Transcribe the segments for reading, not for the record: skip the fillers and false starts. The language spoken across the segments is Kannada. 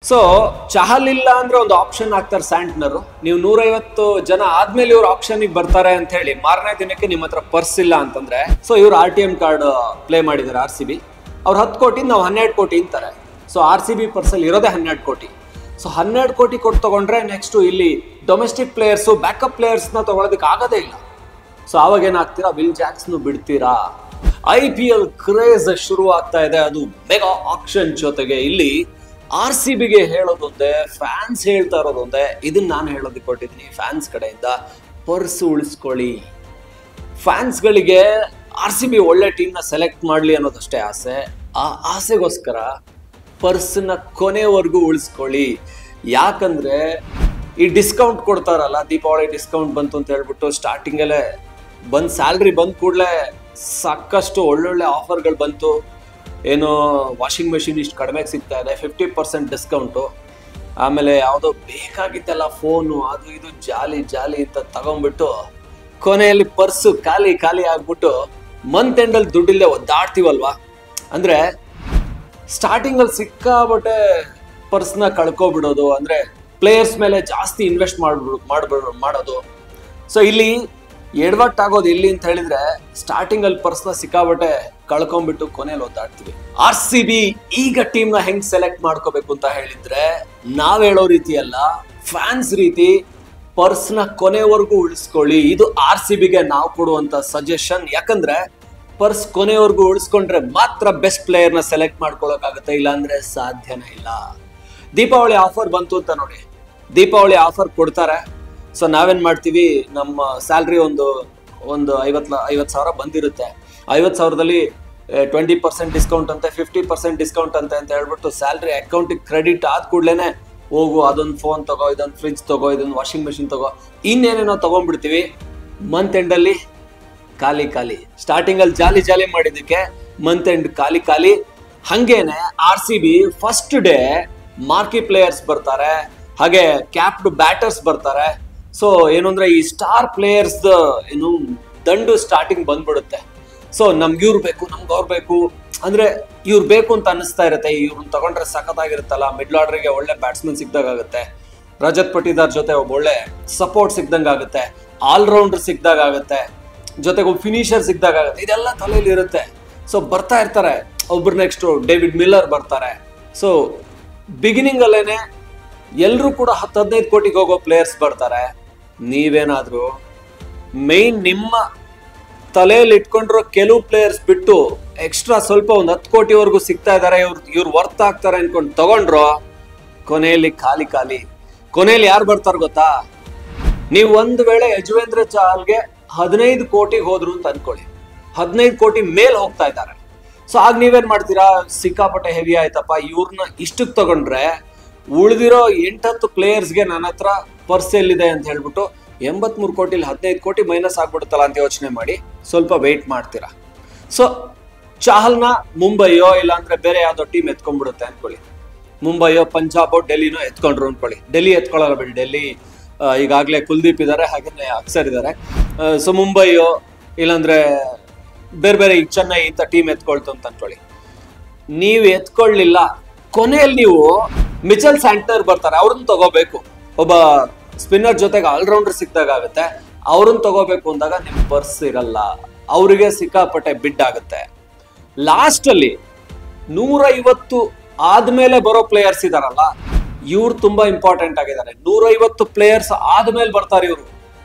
ಸೊ ಚಹಲ್ ಇಲ್ಲ ಅಂದ್ರೆ ಒಂದು ಆಪ್ಷನ್ ಆಗ್ತಾರೆ ಸ್ಯಾಂಟ್ನರ್. ನೀವು 150 ಜನ ಆದ್ಮೇಲೆ ಇವ್ರು ಆಪ್ಷನ್ಗೆ ಬರ್ತಾರೆ ಅಂತ ಹೇಳಿ ಮಾರನೇ ದಿನಕ್ಕೆ ನಿಮ್ಮ ಹತ್ರ ಪರ್ಸ್ ಇಲ್ಲ ಅಂತಂದ್ರೆ, ಸೊ ಇವ್ರು RTM ಕಾರ್ಡ್ ಪ್ಲೇ ಮಾಡಿದ್ದಾರೆ RCB. ಅವ್ರು 10 ಕೋಟಿ, ನಾವು 12 ಕೋಟಿ ಅಂತಾರೆ. ಸೊ RCB ಪರ್ಸಲ್ಲಿ ಇರೋದೇ 12 ಕೋಟಿ. ಸೊ 12 ಕೋಟಿ ಕೊಟ್ಟು ತಗೊಂಡ್ರೆ ನೆಕ್ಸ್ಟ್ ಇಲ್ಲಿ ಡೊಮೆಸ್ಟಿಕ್ ಪ್ಲೇಯರ್ಸು ಬ್ಯಾಕಪ್ ಪ್ಲೇಯರ್ಸ್ನ ತಗೊಳೋದಕ್ಕೆ ಆಗೋದೇ ಇಲ್ಲ. ಸೊ ಅವಾಗ ಏನಾಗ್ತೀರಾ, ವಿಲ್ ಜಾಕ್ಸ್ನು ಬಿಡ್ತೀರಾ. IPL ಕ್ರೇಜ್ ಶುರು ಆಗ್ತಾ ಇದೆ, ಅದು ಮೆಗಾ ಆಕ್ಷನ್ ಜೊತೆಗೆ. ಇಲ್ಲಿ RCBಗೆ ಹೇಳೋದೊಂದೇ, ಫ್ಯಾನ್ಸ್ ಹೇಳ್ತಾ ಇರೋದೊಂದೇ. ಇದನ್ನ ನಾನು ಹೇಳೋದಕ್ಕೆ ಕೊಟ್ಟಿದ್ದೀನಿ ಫ್ಯಾನ್ಸ್ ಕಡೆಯಿಂದ, ಪರ್ಸ್ ಉಳಿಸ್ಕೊಳ್ಳಿ. ಫ್ಯಾನ್ಸ್ಗಳಿಗೆ RCB ಒಳ್ಳೆ ಟೀಮ್ನ ಸೆಲೆಕ್ಟ್ ಮಾಡಲಿ ಅನ್ನೋದಷ್ಟೇ ಆಸೆ. ಆ ಆಸೆಗೋಸ್ಕರ ಪರ್ಸ್ನ ಕೊನೆವರೆಗೂ ಉಳಿಸ್ಕೊಳ್ಳಿ. ಯಾಕಂದ್ರೆ ಈ ಡಿಸ್ಕೌಂಟ್ ಕೊಡ್ತಾರಲ್ಲ, ದೀಪಾವಳಿ ಡಿಸ್ಕೌಂಟ್ ಬಂತು ಅಂತ ಹೇಳ್ಬಿಟ್ಟು ಸ್ಟಾರ್ಟಿಂಗಲ್ಲೇ ಬಂದು ಸ್ಯಾಲ್ರಿ ಬಂದ ಕೂಡಲೇ ಸಾಕಷ್ಟು ಒಳ್ಳೊಳ್ಳೆ ಆಫರ್ಗಳು ಬಂತು. ಏನೋ ವಾಷಿಂಗ್ ಮೆಷಿನ್ ಇಷ್ಟು ಕಡಿಮೆಗೆ ಸಿಗ್ತಾ ಇದೆ, 50% ಡಿಸ್ಕೌಂಟು. ಆಮೇಲೆ ಯಾವುದೋ ಬೇಕಾಗಿತ್ತಲ್ಲ ಫೋನು, ಅದು ಇದು ಜಾಲಿ ಜಾಲಿ ಅಂತ ತಗೊಂಡ್ಬಿಟ್ಟು ಕೊನೆಯಲ್ಲಿ ಪರ್ಸು ಖಾಲಿ ಖಾಲಿ ಆಗ್ಬಿಟ್ಟು ಮಂತ್ ಎಂಡಲ್ಲಿ ದುಡ್ಡಿಲ್ಲದೆ ಒದ್ದಾಡ್ತೀವಲ್ವಾ. ಅಂದರೆ ಸ್ಟಾರ್ಟಿಂಗಲ್ಲಿ ಸಿಕ್ಕಾಬಟ್ಟೆ ಪರ್ಸ್ನ ಕಳ್ಕೊಬಿಡೋದು, ಅಂದರೆ ಪ್ಲೇಯರ್ಸ್ ಮೇಲೆ ಜಾಸ್ತಿ ಇನ್ವೆಸ್ಟ್ ಮಾಡೋದು. ಸೊ ಇಲ್ಲಿ ಎಡವಟ್ಟಾಗೋದು ಎಲ್ಲಿ ಅಂತ ಹೇಳಿದ್ರೆ, ಸ್ಟಾರ್ಟಿಂಗಲ್ಲಿ ಪರ್ಸ್ನ ಸಿಕ್ಕಾಬಟ್ಟೆ ಕಳ್ಕೊಂಡ್ಬಿಟ್ಟು ಕೊನೆಯಲ್ಲಿ ಒದ್ದಾಡ್ತೀವಿ. RCB ಈಗ ಟೀಮ್ನ ಹೆಂಗ್ ಸೆಲೆಕ್ಟ್ ಮಾಡ್ಕೋಬೇಕು ಅಂತ ಹೇಳಿದ್ರೆ, ನಾವ್ ಹೇಳೋ ರೀತಿ ಅಲ್ಲ, ಫ್ಯಾನ್ಸ್ ರೀತಿ ಪರ್ಸ್ನ ಕೊನೆವರೆಗೂ ಉಳಿಸ್ಕೊಳ್ಳಿ. ಇದು RCBಗೆ ನಾವು ಕೊಡುವಂತ ಸಜೆಷನ್. ಯಾಕಂದ್ರೆ ಪರ್ಸ್ ಕೊನೆವರೆಗೂ ಉಳಿಸ್ಕೊಂಡ್ರೆ ಮಾತ್ರ ಬೆಸ್ಟ್ ಪ್ಲೇಯರ್ನ ಸೆಲೆಕ್ಟ್ ಮಾಡ್ಕೊಳಕ್ಕಾಗುತ್ತೆ, ಇಲ್ಲಾಂದ್ರೆ ಸಾಧ್ಯನೇ ಇಲ್ಲ. ದೀಪಾವಳಿ ಆಫರ್ ಬಂತು ಅಂತ ನೋಡಿ, ದೀಪಾವಳಿ ಆಫರ್ ಕೊಡ್ತಾರೆ. ಸೊ ನಾವೇನ್ ಮಾಡ್ತೀವಿ, ನಮ್ಮ ಸ್ಯಾಲ್ರಿ ಒಂದು 50,000 ಬಂದಿರುತ್ತೆ. 50,000ದಲ್ಲಿ 20% ಡಿಸ್ಕೌಂಟ್ ಅಂತೆ, 50% ಡಿಸ್ಕೌಂಟ್ ಅಂತೆ ಅಂತ ಹೇಳ್ಬಿಟ್ಟು ಸ್ಯಾಲ್ರಿ ಅಕೌಂಟಿಗೆ ಕ್ರೆಡಿಟ್ ಆದ ಕೂಡಲೇ ಹೋಗು ಅದೊಂದು ಫೋನ್ ತಗೋ, ಇದೊಂದು ಫ್ರಿಜ್ ತಗೋ, ಇದೊಂದು ವಾಷಿಂಗ್ ಮೆಷಿನ್ ತಗೋ, ಇನ್ನೇನೇನೋ ತಗೊಂಡ್ಬಿಡ್ತೀವಿ. ಮಂತ್ ಎಂಡಲ್ಲಿ ಖಾಲಿ ಖಾಲಿ. ಸ್ಟಾರ್ಟಿಂಗಲ್ಲಿ ಜಾಲಿ ಜಾಲಿ ಮಾಡಿದ್ದಕ್ಕೆ ಮಂತ್ ಎಂಡ್ ಖಾಲಿ ಖಾಲಿ. ಹಂಗೇನೆ RCB ಫಸ್ಟ್ ಡೇ ಮಾರ್ಕಿ ಪ್ಲೇಯರ್ಸ್ ಬರ್ತಾರೆ, ಹಾಗೆ ಕ್ಯಾಪ್ಡ್ ಬ್ಯಾಟರ್ಸ್ ಬರ್ತಾರೆ. ಸೊ ಏನು ಅಂದ್ರೆ ಈ ಸ್ಟಾರ್ ಪ್ಲೇಯರ್ಸ್ ಏನು ದಂಡು ಸ್ಟಾರ್ಟಿಂಗ್ ಬಂದ್ಬಿಡುತ್ತೆ. ಸೊ ನಮ್ಗೆ ಇವ್ರು ಬೇಕು, ನಮ್ಗೆ ಅವ್ರು ಬೇಕು ಅಂದ್ರೆ ಇವ್ರು ಬೇಕು ಅಂತ ಅನಿಸ್ತಾ ಇರುತ್ತೆ. ಇವ್ರನ್ನ ತಗೊಂಡ್ರೆ ಸಖತ್ತಾಗಿರುತ್ತಲ್ಲ, ಮಿಡ್ಲ್ ಆರ್ಡರ್ಗೆ ಒಳ್ಳೆ ಬ್ಯಾಟ್ಸ್ಮನ್ ಸಿಕ್ದಾಗುತ್ತೆ, ರಜತ್ ಪಟಿದಾರ್ ಜೊತೆ ಒಬ್ಬ ಒಳ್ಳೆ ಸಪೋರ್ಟ್ ಸಿಕ್ದಂಗೆ ಆಗುತ್ತೆ, ಆಲ್ರೌಂಡರ್ ಸಿಕ್ದಾಗ ಆಗುತ್ತೆ, ಜೊತೆಗೆ ಒಬ್ಬ ಫಿನಿಷರ್ ಸಿಕ್ದಾಗ ಆಗುತ್ತೆ. ಇದೆಲ್ಲ ತಲೆಯಲ್ಲಿ ಇರುತ್ತೆ. ಸೊ ಬರ್ತಾ ಇರ್ತಾರೆ. ಒಬ್ರು ನೆಕ್ಸ್ಟ್ ಡೇವಿಡ್ ಮಿಲ್ಲರ್ ಬರ್ತಾರೆ. ಸೊ ಬಿಗಿನಿಂಗ್ ಅಲ್ಲೇನೆ ಎಲ್ಲರೂ ಕೂಡ 10-15 ಕೋಟಿಗೆ ಹೋಗೋ ಪ್ಲೇಯರ್ಸ್ ಬರ್ತಾರೆ. ನೀವೇನಾದ್ರೂ ಮೈನ್ ನಿಮ್ಮ ತಲೆಯಲ್ಲಿ ಇಟ್ಕೊಂಡಿರೋ ಕೆಲವು ಪ್ಲೇಯರ್ಸ್ ಬಿಟ್ಟು ಎಕ್ಸ್ಟ್ರಾ ಸ್ವಲ್ಪ ಒಂದು 10 ಕೋಟಿವರೆಗೂ ಸಿಗ್ತಾ ಇದಾರೆ, ಇವ್ರು ವರ್ತ್ ಆಗ್ತಾರೆ ಅನ್ಕೊಂಡು ತಗೊಂಡ್ರು, ಕೊನೆಯಲ್ಲಿ ಖಾಲಿ ಖಾಲಿ. ಕೊನೆಯಲ್ಲಿ ಯಾರು ಬರ್ತಾರೆ ಗೊತ್ತಾ? ನೀವು ಒಂದು ವೇಳೆ ಯಜುವೇಂದ್ರ ಚಹಲ್ಗೆ 15 ಕೋಟಿಗೆ ಹೋದ್ರು ಅಂತ ಅನ್ಕೊಳ್ಳಿ, 15 ಕೋಟಿ ಮೇಲ್ ಹೋಗ್ತಾ ಇದ್ದಾರೆ. ಸೊ ಆಗ ನೀವೇನ್ ಮಾಡ್ತೀರಾ, ಸಿಕ್ಕಾಪಟ್ಟೆ ಹೆವಿ ಆಯ್ತಪ್ಪ, ಇವ್ರನ್ನ ಇಷ್ಟಕ್ಕೆ ತಗೊಂಡ್ರೆ ಉಳಿದಿರೋ 8-10 ಪ್ಲೇಯರ್ಸ್ಗೆ ನನ್ನ ಹತ್ರ ಪರ್ಸ್ ಎಲ್ಲಿದೆ ಅಂತ ಹೇಳ್ಬಿಟ್ಟು 83 ಕೋಟಿಲಿ 15 ಕೋಟಿ ಮೈನಸ್ ಆಗ್ಬಿಡುತ್ತಲ್ಲ ಅಂತ ಯೋಚನೆ ಮಾಡಿ ಸ್ವಲ್ಪ ವೆಯ್ಟ್ ಮಾಡ್ತೀರಾ. ಸೊ ಚಹಲ್ನ ಮುಂಬೈಯೋ ಇಲ್ಲಾಂದ್ರೆ ಬೇರೆ ಯಾವ್ದೋ ಟೀಮ್ ಎತ್ಕೊಂಡ್ಬಿಡುತ್ತೆ ಅನ್ಕೊಳ್ಳಿ, ಮುಂಬೈಯೋ ಪಂಜಾಬೋ ಡೆಲ್ಲಿನೋ ಎತ್ಕೊಂಡ್ರು ಅನ್ಕೊಳ್ಳಿ. ಡೆಲ್ಲಿ ಎತ್ಕೊಳ್ಳಲ್ಲ ಬಿಡಿ, ಡೆಲ್ಲಿ ಈಗಾಗಲೇ ಕುಲ್ದೀಪ್ ಇದ್ದಾರೆ, ಹಾಗೆ ಅಕ್ಸರ್ ಇದ್ದಾರೆ. ಸೊ ಮುಂಬೈಯೋ ಇಲ್ಲಾಂದ್ರೆ ಬೇರೆ ಬೇರೆ ಈಗ ಚೆನ್ನೈ ಇಂಥ ಟೀಮ್ ಎತ್ಕೊಳ್ತು ಅಂತ ಅನ್ಕೊಳ್ಳಿ. ನೀವು ಎತ್ಕೊಳ್ಳಿಲ್ಲ, ಕೊನೆಯಲ್ಲಿ ನೀವು ಮಿಚೆಲ್ ಸ್ಯಾಂಟ್ನರ್ ಬರ್ತಾರೆ, ಅವ್ರನ್ನ ತಗೋಬೇಕು. ಒಬ್ಬ ಸ್ಪಿನ್ನರ್ ಜೊತೆಗೆ ಆಲ್ರೌಂಡರ್ ಸಿಕ್ದಾಗ ಆಗುತ್ತೆ, ಅವ್ರನ್ನ ತಗೋಬೇಕು ಅಂದಾಗ ನಿಮ್ ಪರ್ಸ್ ಇರಲ್ಲ, ಅವರಿಗೆ ಸಿಕ್ಕಾಪಟ್ಟೆ ಬಿಡ್ ಆಗುತ್ತೆ. ಲಾಸ್ಟ್ ಅಲ್ಲಿ 150 ಆದ್ಮೇಲೆ ಬರೋ ಪ್ಲೇಯರ್ಸ್ ಇದಾರಲ್ಲ, ಇವ್ರು ತುಂಬಾ ಇಂಪಾರ್ಟೆಂಟ್ ಆಗಿದ್ದಾರೆ. 150 ಪ್ಲೇಯರ್ಸ್ ಆದ್ಮೇಲೆ ಬರ್ತಾರೆ ಇವರು.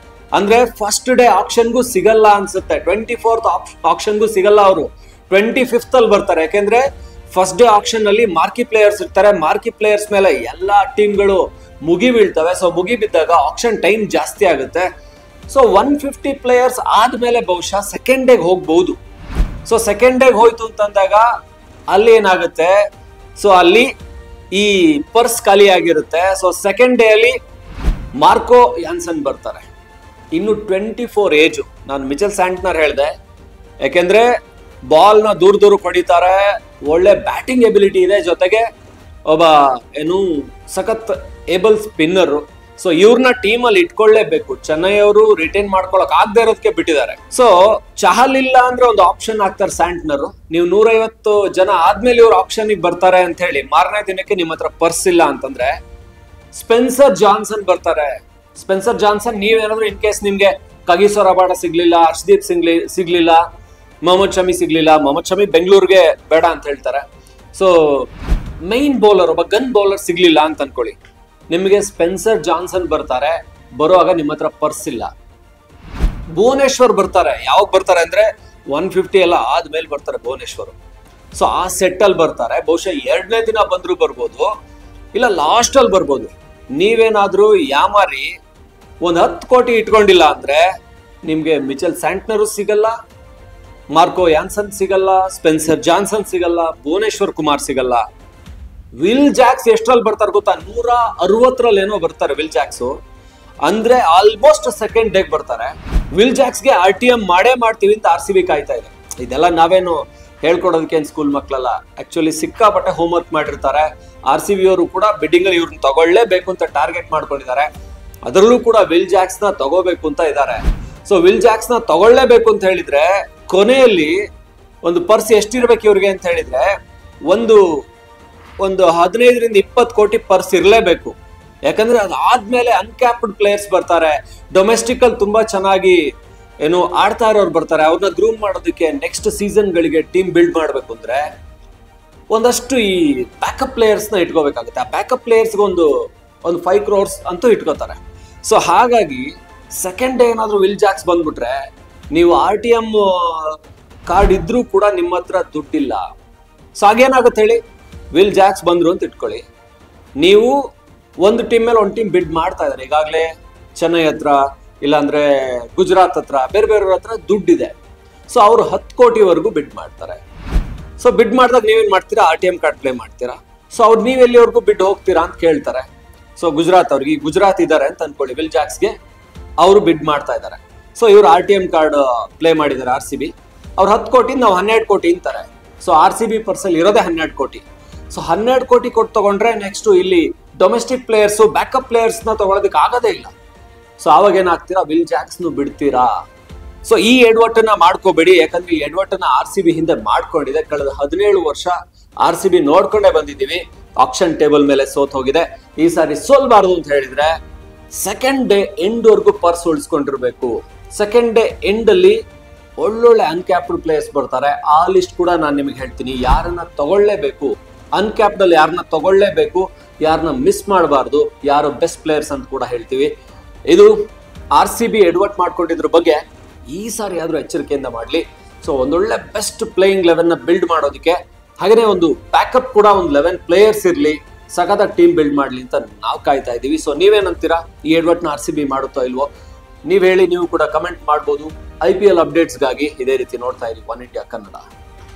ಅಂದ್ರೆ ಫಸ್ಟ್ ಡೇ ಆಕ್ಷನ್ಗೂ ಸಿಗಲ್ಲ ಅನ್ಸುತ್ತೆ, 24th ಆಕ್ಷನ್ಗೂ ಸಿಗಲ್ಲ ಅವರು, 25th ಅಲ್ಲಿ ಬರ್ತಾರೆ. ಯಾಕೆಂದ್ರೆ ಫಸ್ಟ್ ಡೇ ಆಕ್ಷನ್ ಅಲ್ಲಿ ಮಾರ್ಕಿ ಪ್ಲೇಯರ್ಸ್ ಇರ್ತಾರೆ, ಮಾರ್ಕಿ ಪ್ಲೇಯರ್ಸ್ ಮೇಲೆ ಎಲ್ಲಾ ಟೀಮ್ಗಳು ಮುಗಿ ಬೀಳ್ತವೆ. ಸೊ ಮುಗಿ ಬಿದ್ದಾಗ ಆಕ್ಷನ್ ಟೈಮ್ ಜಾಸ್ತಿ ಆಗುತ್ತೆ. ಸೊ 150 ಪ್ಲೇಯರ್ಸ್ ಆದ್ಮೇಲೆ ಬಹುಶಃ ಸೆಕೆಂಡ್ ಡೇಗೆ ಹೋಗ್ಬಹುದು. ಸೊ ಸೆಕೆಂಡ್ ಡೇಗೆ ಹೋಯ್ತು ಅಂತಂದಾಗ ಅಲ್ಲಿ ಏನಾಗುತ್ತೆ, ಸೊ ಅಲ್ಲಿ ಈ ಪರ್ಸ್ ಖಾಲಿ ಆಗಿರುತ್ತೆ. ಸೊ ಸೆಕೆಂಡ್ ಡೇ ಅಲ್ಲಿ ಮಾರ್ಕೋ ಯಾನ್ಸನ್ ಬರ್ತಾರೆ, ಇನ್ನು 24 ಏಜು. ನಾನು ಮಿಚೆಲ್ ಸ್ಯಾಂಟ್ನರ್ ಹೇಳಿದೆ, ಯಾಕೆಂದ್ರೆ ಬಾಲ್ನ ದೂರ ದೂರ ಹೊಡಿತಾರೆ, ಒಳ್ಳೆ ಬ್ಯಾಟಿಂಗ್ ಎಬಿಲಿಟಿ ಇದೆ, ಜೊತೆಗೆ ಒಬ್ಬ ಏನು ಸಖತ್ ಏಬಲ್ ಸ್ಪಿನ್ನರು. ಸೊ ಇವ್ರನ್ನ ಟೀಮ್ ಅಲ್ಲಿ ಇಟ್ಕೊಳ್ಳೇಬೇಕು. ಚೆನ್ನೈ ಅವರು ರಿಟೈನ್ ಮಾಡ್ಕೊಳಕ್ ಆಗದೆ ಇರೋದಕ್ಕೆ ಬಿಟ್ಟಿದ್ದಾರೆ. ಸೊ ಚಹಲ್ ಇಲ್ಲ ಅಂದ್ರೆ ಒಂದು ಆಪ್ಷನ್ ಆಗ್ತಾರೆ ಸ್ಯಾಂಟ್ನರ್. ನೀವು 150 ಜನ ಆದ್ಮೇಲೆ ಇವ್ರು ಆಪ್ಷನ್ ಬರ್ತಾರೆ ಅಂತ ಹೇಳಿ ಮಾರನೇ ದಿನಕ್ಕೆ ನಿಮ್ಮ ಹತ್ರ ಪರ್ಸ್ ಇಲ್ಲ ಅಂತಂದ್ರೆ ಸ್ಪೆನ್ಸರ್ ಜಾನ್ಸನ್ ಬರ್ತಾರೆ. ಸ್ಪೆನ್ಸರ್ ಜಾನ್ಸನ್ ನೀವೇನಾದ್ರೂ ಇನ್ ಕೇಸ್ ನಿಮ್ಗೆ ಕಗಿಸೋ ರಬಾಡ ಸಿಗ್ಲಿಲ್ಲ, ಹರ್ಷದೀಪ್ ಸಿಗ್ಲಿಲ್ಲ, ಮೊಹಮ್ಮದ್ ಶಮಿ ಸಿಗ್ಲಿಲ್ಲ, ಮೊಹಮ್ಮದ್ ಶಮಿ ಬೆಂಗಳೂರಿಗೆ ಬೇಡ ಅಂತ ಹೇಳ್ತಾರೆ. ಸೊ ಮೈನ್ ಬೌಲರ್ ಒಬ್ಬ ಗನ್ ಬೌಲರ್ ಸಿಗ್ಲಿಲ್ಲ ಅಂತ ಅನ್ಕೊಳ್ಳಿ, ನಿಮಗೆ ಸ್ಪೆನ್ಸರ್ ಜಾನ್ಸನ್ ಬರ್ತಾರೆ. ಬರುವಾಗ ನಿಮ್ಮ ಹತ್ರ ಪರ್ಸ್ ಇಲ್ಲ. ಭುವನೇಶ್ವರ್ ಬರ್ತಾರೆ. ಯಾವಾಗ ಬರ್ತಾರೆ ಅಂದ್ರೆ 150 ಎಲ್ಲ ಆದ್ಮೇಲೆ ಬರ್ತಾರೆ ಭುವನೇಶ್ವರ್. ಸೊ ಆ ಸೆಟ್ ಅಲ್ಲಿ ಬರ್ತಾರೆ. ಬಹುಶಃ 2ನೇ ದಿನ ಬಂದ್ರು ಬರ್ಬೋದು, ಇಲ್ಲ ಲಾಸ್ಟ್ ಅಲ್ಲಿ ಬರ್ಬೋದು. ನೀವೇನಾದ್ರೂ ಯಾಮಾರಿ 10 ಕೋಟಿ ಇಟ್ಕೊಂಡಿಲ್ಲ ಅಂದ್ರೆ ನಿಮ್ಗೆ ಮಿಚೆಲ್ ಸ್ಯಾಂಟ್ನರು ಸಿಗಲ್ಲ, ಮಾರ್ಕೋ ಯಾನ್ಸನ್ ಸಿಗಲ್ಲ, ಸ್ಪೆನ್ಸರ್ ಜಾನ್ಸನ್ ಸಿಗಲ್ಲ, ಭುವನೇಶ್ವರ್ ಕುಮಾರ್ ಸಿಗಲ್ಲ. ವಿಲ್ ಜಾಕ್ಸ್ ಎಷ್ಟ್ರಲ್ಲಿ ಬರ್ತಾರೆ ಗೊತ್ತಾ? 160ರಲ್ಲಿ ಏನೋ ಬರ್ತಾರೆ ವಿಲ್ ಜಾಕ್ಸ್. ಅಂದ್ರೆ ಆಲ್ಮೋಸ್ಟ್ ಸೆಕೆಂಡ್ ಡೇಗ್ ಬರ್ತಾರೆ. ವಿಲ್ ಜಾಕ್ಸ್ಗೆ RTM ಮಾಡೇ ಮಾಡ್ತೀವಿ ಅಂತ RCB ಕಾಯ್ತಾ ಇದೆ. ಇದೆಲ್ಲ ನಾವೇನು ಹೇಳ್ಕೊಡೋದಕ್ಕೆ ಸ್ಕೂಲ್ ಮಕ್ಕಳಲ್ಲ. ಆಕ್ಚುಲಿ ಸಿಕ್ಕಾಪಟ್ಟೆ ಹೋಮ್ ವರ್ಕ್ ಮಾಡಿರ್ತಾರೆ. RCB ಅವರು ಕೂಡ ಬಿಡ್ಡಿಂಗ್ ಅಲ್ಲಿ ಇವ್ರನ್ನ ತಗೊಳ್ಳೇಬೇಕು ಅಂತ ಟಾರ್ಗೆಟ್ ಮಾಡ್ಕೊಂಡಿದ್ದಾರೆ. ಅದರಲ್ಲೂ ಕೂಡ ವಿಲ್ ಜಾಕ್ಸ್ ನ ತಗೋಬೇಕು ಅಂತ ಇದ್ದಾರೆ. ಸೊ ವಿಲ್ ಜಾಕ್ಸ್ ನ ತಗೊಳ್ಳೇಬೇಕು ಅಂತ ಹೇಳಿದ್ರೆ ಕೊನೆಯಲ್ಲಿ ಒಂದು ಪರ್ಸ್ ಎಷ್ಟಿರ್ಬೇಕು ಇವ್ರಿಗೆ ಅಂತ ಹೇಳಿದ್ರೆ ಒಂದು 15ರಿಂದ 20 ಕೋಟಿ ಪರ್ಸ್ ಇರಲೇಬೇಕು. ಯಾಕಂದ್ರೆ ಅದಾದ್ಮೇಲೆ ಅನ್ಕ್ಯಾಪ್ಡ್ ಪ್ಲೇಯರ್ಸ್ ಬರ್ತಾರೆ. ಡೊಮೆಸ್ಟಿಕ್ ಅಲ್ಲಿ ತುಂಬಾ ಚೆನ್ನಾಗಿ ಏನು ಆಡ್ತಾ ಇರೋರು ಬರ್ತಾರೆ. ಅವ್ರನ್ನ ಗ್ರೂಮ್ ಮಾಡೋದಕ್ಕೆ ನೆಕ್ಸ್ಟ್ ಸೀಸನ್ ಗಳಿಗೆ ಟೀಮ್ ಬಿಲ್ಡ್ ಮಾಡ್ಬೇಕು ಅಂದ್ರೆ ಒಂದಷ್ಟು ಈ ಬ್ಯಾಕಪ್ ಪ್ಲೇಯರ್ಸ್ ನ ಇಟ್ಕೋಬೇಕಾಗುತ್ತೆ. ಆ ಬ್ಯಾಕಪ್ ಪ್ಲೇಯರ್ಸ್ ಒಂದು 5 crores ಅಂತೂ ಇಟ್ಕೋತಾರೆ. ಸೊ ಹಾಗಾಗಿ ಸೆಕೆಂಡ್ ಡೇ ಏನಾದ್ರು ವಿಲ್ ಜಾಕ್ಸ್ ಬಂದ್ಬಿಟ್ರೆ ನೀವು RTM ಕಾರ್ಡ್ ಇದ್ರೂ ಕೂಡ ನಿಮ್ಮ ಹತ್ರ ದುಡ್ಡಿಲ್ಲ. ಸೊ ಹಾಗೇನಾಗುತ್ತೆ ಹೇಳಿ, ವಿಲ್ ಜಾಕ್ಸ್ ಬಂದ್ರು ಅಂತ ಇಟ್ಕೊಳ್ಳಿ, ನೀವು ಒಂದು ಟೀಮ್ ಮೇಲೆ ಒಂದು ಟೀಮ್ ಬಿಡ್ ಮಾಡ್ತಾ ಇದ್ದಾರೆ. ಈಗಾಗಲೇ ಚೆನ್ನೈ ಹತ್ರ, ಇಲ್ಲಾಂದ್ರೆ ಗುಜರಾತ್ ಹತ್ರ, ಬೇರೆ ಬೇರೆಯವ್ರ ಹತ್ರ ದುಡ್ಡಿದೆ. ಸೊ ಅವರು 10 ಕೋಟಿವರೆಗೂ ಬಿಡ್ ಮಾಡ್ತಾರೆ. ಸೊ ಬಿಡ್ ಮಾಡಿದಾಗ ನೀವೇನ್ ಮಾಡ್ತೀರಾ? RTM ಕಾರ್ಡ್ ಪ್ಲೇ ಮಾಡ್ತೀರಾ. ಸೊ ಅವ್ರು ನೀವು ಎಲ್ಲಿವರೆಗೂ ಬಿಡ್ ಹೋಗ್ತೀರಾ ಅಂತ ಕೇಳ್ತಾರೆ. ಸೊ ಗುಜರಾತ್ ಅವ್ರಿಗೆ, ಗುಜರಾತ್ ಇದ್ದಾರೆ ಅಂತ ಅನ್ಕೊಳ್ಳಿ, ವಿಲ್ ಜಾಕ್ಸ್ಗೆ ಅವರು ಬಿಡ್ ಮಾಡ್ತಾ ಇದ್ದಾರೆ. ಸೊ ಇವ್ರು RTM ಕಾರ್ಡ್ ಪ್ಲೇ ಮಾಡಿದ್ದಾರೆ RCB. ಅವ್ರು 10 ಕೋಟಿ, ನಾವು 12 ಕೋಟಿ ಅಂತಾರೆ. ಸೊ RCB ಪರ್ಸಲ್ ಇರೋದೇ 12 ಕೋಟಿ. ಸೊ 12 ಕೋಟಿ ಕೊಟ್ಟು ತಗೊಂಡ್ರೆ ನೆಕ್ಸ್ಟ್ ಇಲ್ಲಿ ಡೊಮೆಸ್ಟಿಕ್ ಪ್ಲೇಯರ್ಸ್, ಬ್ಯಾಕಪ್ ಪ್ಲೇಯರ್ಸ್ ನ ತಗೊಳೋದಕ್ಕೆ ಆಗೋದೇ ಇಲ್ಲ. ಸೊ ಅವಾಗ ಏನಾಗ್ತೀರಾ? ವಿಲ್ ಜಾಕ್ಸ್ ಬಿಡ್ತೀರಾ. ಸೊ ಈ ಎಡವಟ್ಟನ್ನ ಮಾಡ್ಕೋಬೇಡಿ. ಯಾಕಂದ್ರೆ ಈ ಎಡವಟ್ಟನ್ನ RCB ಹಿಂದೆ ಮಾಡ್ಕೊಂಡಿದೆ. ಕಳೆದ 17 ವರ್ಷ RCB ನೋಡ್ಕೊಂಡೇ ಬಂದಿದ್ದೀವಿ. ಆಕ್ಷನ್ ಟೇಬಲ್ ಮೇಲೆ ಸೋತ್ ಹೋಗಿದೆ. ಈ ಸಾರಿ ಸೋಲ್ಬಾರ್ದು ಅಂತ ಹೇಳಿದ್ರೆ ಸೆಕೆಂಡ್ ಡೇ ಎಂಡ್ ವರ್ಗು ಪರ್ಸ್ ಉಳಿಸ್ಕೊಂಡಿರ್ಬೇಕು. ಸೆಕೆಂಡ್ ಡೇ ಎಂಡ್ ಅಲ್ಲಿ ಒಳ್ಳೊಳ್ಳೆ ಅನ್ಕ್ಯಾಪ್ಡ್ ಪ್ಲೇಯರ್ಸ್ ಬರ್ತಾರೆ. ಆ ಲಿಸ್ಟ್ ಕೂಡ ನಾನು ನಿಮಗೆ ಹೇಳ್ತೀನಿ. ಯಾರನ್ನ ತಗೊಳ್ಳೇಬೇಕು, ಅನ್ಕ್ಯಾಪ್ಡ್ ಅಲ್ಲಿ ಯಾರನ್ನ ತಗೊಳ್ಳೇಬೇಕು, ಯಾರನ್ನ ಮಿಸ್ ಮಾಡಬಾರ್ದು, ಯಾರು ಬೆಸ್ಟ್ ಪ್ಲೇಯರ್ಸ್ ಅಂತ ಕೂಡ ಹೇಳ್ತೀವಿ. ಇದು RCB ಎಡವಟ್ ಮಾಡ್ಕೊಂಡಿದ್ರ ಬಗ್ಗೆ ಈ ಸಾರಿ ಆದ್ರೂ ಎಚ್ಚರಿಕೆಯಿಂದ ಮಾಡ್ಲಿ. ಸೊ ಒಂದೊಳ್ಳೆ ಬೆಸ್ಟ್ ಪ್ಲೇಯಿಂಗ್ 11 ಬಿಲ್ಡ್ ಮಾಡೋದಕ್ಕೆ, ಹಾಗೇನೆ ಒಂದು ಬ್ಯಾಕಪ್ ಕೂಡ ಒಂದು 11 ಪ್ಲೇಯರ್ಸ್ ಇರ್ಲಿ, ಸಖತ್ ಟೀಮ್ ಬಿಲ್ಡ್ ಮಾಡ್ಲಿ ಅಂತ ನಾವು ಕಾಯ್ತಾ ಇದೀವಿ. ಸೊ ನೀವೇನಂತೀರಾ? ಈ ಎಡವಟ್ನ RCB ಮಾಡುತ್ತೋ ಇಲ್ವೋ ನೀವ್ ಹೇಳಿ. ನೀವು ಕೂಡ ಕಮೆಂಟ್ ಮಾಡ್ಬೋದು. IPL ಅಪ್ಡೇಟ್ಸ್ಗಾಗಿ ಇದೇ ರೀತಿ ನೋಡ್ತಾ ಇರಿ ಒನ್ ಇಂಡಿಯಾ ಕನ್ನಡ.